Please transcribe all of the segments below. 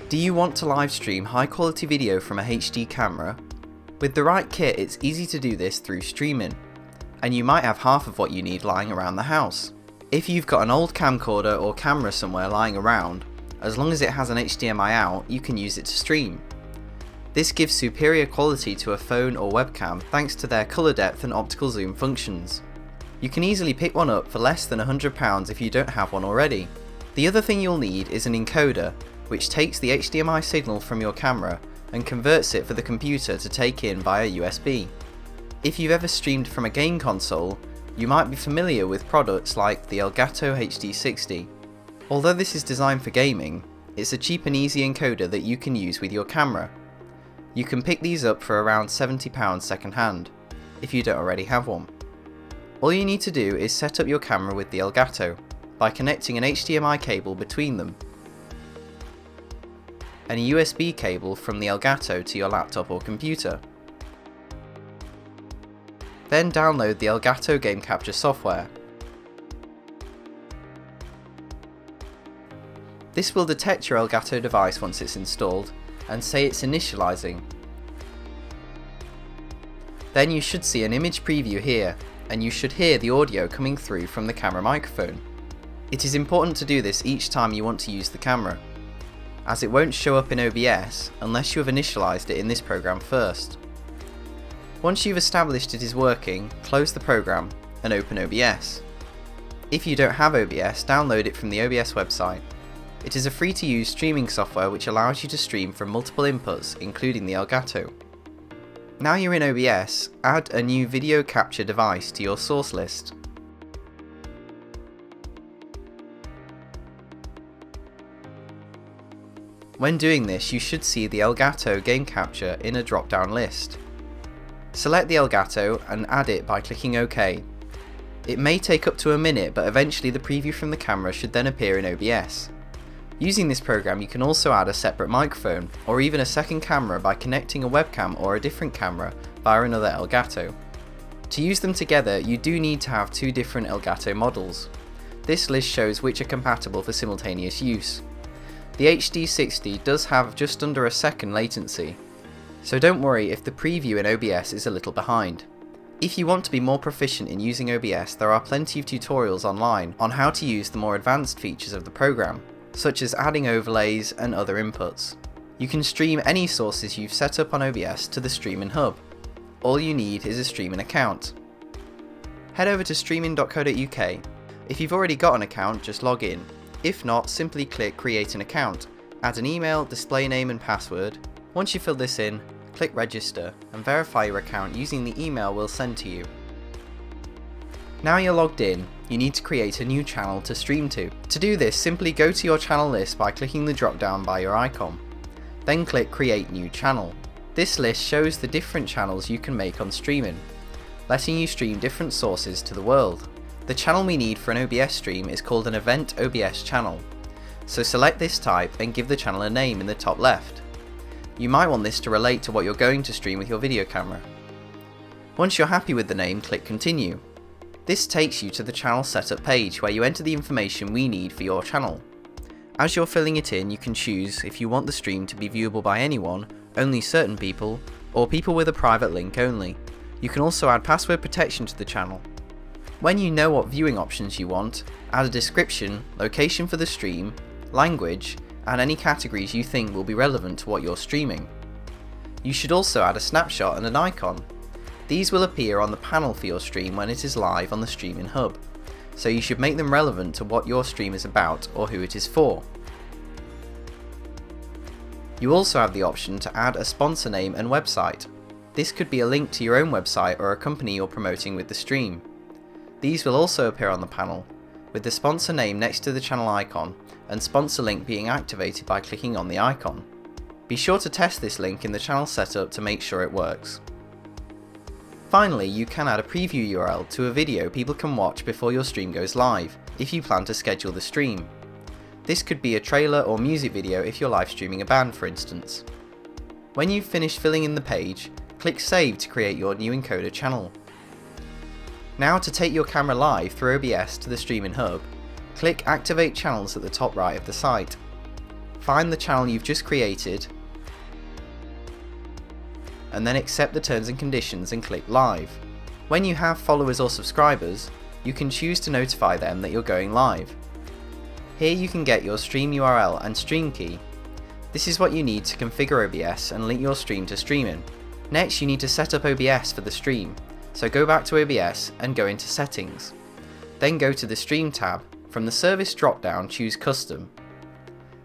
Do you want to live stream high quality video from a HD camera? With the right kit, it's easy to do this through streaming, and you might have half of what you need lying around the house. If you've got an old camcorder or camera somewhere lying around, as long as it has an HDMI out, you can use it to stream. This gives superior quality to a phone or webcam thanks to their colour depth and optical zoom functions. You can easily pick one up for less than £100 if you don't have one already. The other thing you'll need is an encoder, which takes the HDMI signal from your camera and converts it for the computer to take in via USB. If you've ever streamed from a game console, you might be familiar with products like the Elgato HD60. Although this is designed for gaming, it's a cheap and easy encoder that you can use with your camera. You can pick these up for around £70 second hand, if you don't already have one. All you need to do is set up your camera with the Elgato by connecting an HDMI cable between them and a USB cable from the Elgato to your laptop or computer. Then download the Elgato game capture software. This will detect your Elgato device once it's installed and say it's initializing. Then you should see an image preview here, and you should hear the audio coming through from the camera microphone. It is important to do this each time you want to use the camera, as it won't show up in OBS unless you have initialized it in this program first. Once you've established it is working, close the program and open OBS. If you don't have OBS, download it from the OBS website. It is a free-to-use streaming software which allows you to stream from multiple inputs, including the Elgato. Now you're in OBS, add a new video capture device to your source list. When doing this, you should see the Elgato game capture in a drop-down list. Select the Elgato and add it by clicking OK. It may take up to a minute, but eventually the preview from the camera should then appear in OBS. Using this program, you can also add a separate microphone or even a second camera by connecting a webcam or a different camera via another Elgato. To use them together, you do need to have two different Elgato models. This list shows which are compatible for simultaneous use. The HD60 does have just under a second latency, so don't worry if the preview in OBS is a little behind. If you want to be more proficient in using OBS, there are plenty of tutorials online on how to use the more advanced features of the program, such as adding overlays and other inputs. You can stream any sources you've set up on OBS to the streaming hub. All you need is a streaming account. Head over to streaming.co.uk. If you've already got an account, just log in. If not, simply click Create an Account. Add an email, display name and password. Once you fill this in, click Register and verify your account using the email we'll send to you. Now you're logged in, you need to create a new channel to stream to. To do this, simply go to your channel list by clicking the drop down by your icon. Then click Create New Channel. This list shows the different channels you can make on streaming, letting you stream different sources to the world. The channel we need for an OBS stream is called an Event OBS channel, so select this type and give the channel a name in the top left. You might want this to relate to what you're going to stream with your video camera. Once you're happy with the name, click Continue. This takes you to the channel setup page where you enter the information we need for your channel. As you're filling it in, you can choose if you want the stream to be viewable by anyone, only certain people, or people with a private link only. You can also add password protection to the channel. When you know what viewing options you want, add a description, location for the stream, language, and any categories you think will be relevant to what you're streaming. You should also add a snapshot and an icon. These will appear on the panel for your stream when it is live on the streaming hub, so you should make them relevant to what your stream is about or who it is for. You also have the option to add a sponsor name and website. This could be a link to your own website or a company you're promoting with the stream. These will also appear on the panel, with the sponsor name next to the channel icon and sponsor link being activated by clicking on the icon. Be sure to test this link in the channel setup to make sure it works. Finally, you can add a preview URL to a video people can watch before your stream goes live, if you plan to schedule the stream. This could be a trailer or music video if you're live streaming a band, for instance. When you've finished filling in the page, click Save to create your new encoder channel. Now to take your camera live through OBS to the streaming hub, click Activate Channels at the top right of the site. find the channel you've just created, and then accept the terms and conditions and click live. When you have followers or subscribers, you can choose to notify them that you're going live. Here you can get your stream URL and stream key. This is what you need to configure OBS and link your stream to streaming. Next you need to set up OBS for the stream, so go back to OBS and go into settings. Then go to the stream tab. From the service drop down, choose custom.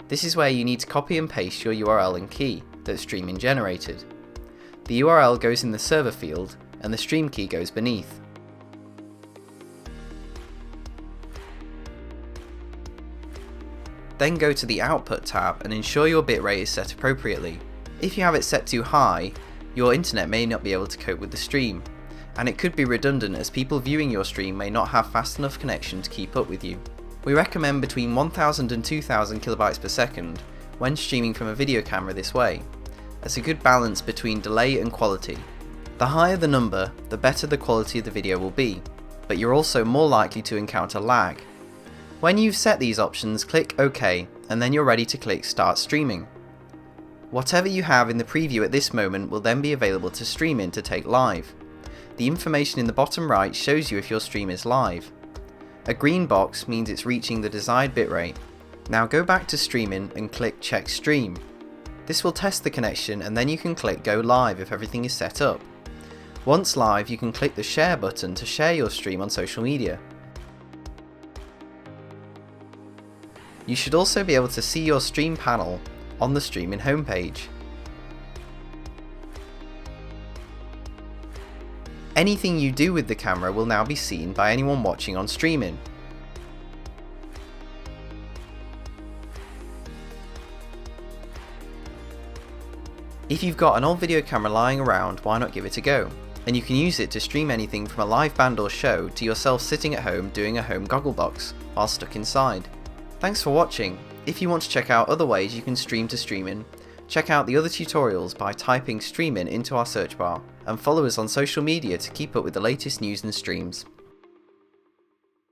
This is where you need to copy and paste your URL and key that streaming generated. The URL goes in the server field and the stream key goes beneath. Then go to the output tab and ensure your bitrate is set appropriately. If you have it set too high, your internet may not be able to cope with the stream, and it could be redundant as people viewing your stream may not have fast enough connection to keep up with you. We recommend between 1000 and 2000 kilobytes per second when streaming from a video camera this way, as a good balance between delay and quality. The higher the number, the better the quality of the video will be, but you're also more likely to encounter lag. When you've set these options, click OK, and then you're ready to click Start Streaming. Whatever you have in the preview at this moment will then be available to stream in to take live. The information in the bottom right shows you if your stream is live. A green box means it's reaching the desired bitrate. Now go back to streaming and click Check Stream. This will test the connection and then you can click Go Live if everything is set up. Once live, you can click the share button to share your stream on social media. You should also be able to see your stream panel on the streaming homepage. Anything you do with the camera will now be seen by anyone watching on streaming. If you've got an old video camera lying around, why not give it a go? And you can use it to stream anything from a live band or show to yourself sitting at home doing a home gogglebox while stuck inside. Thanks for watching. If you want to check out other ways you can stream to streaming, check out the other tutorials by typing streaming into our search bar, and follow us on social media to keep up with the latest news and streams.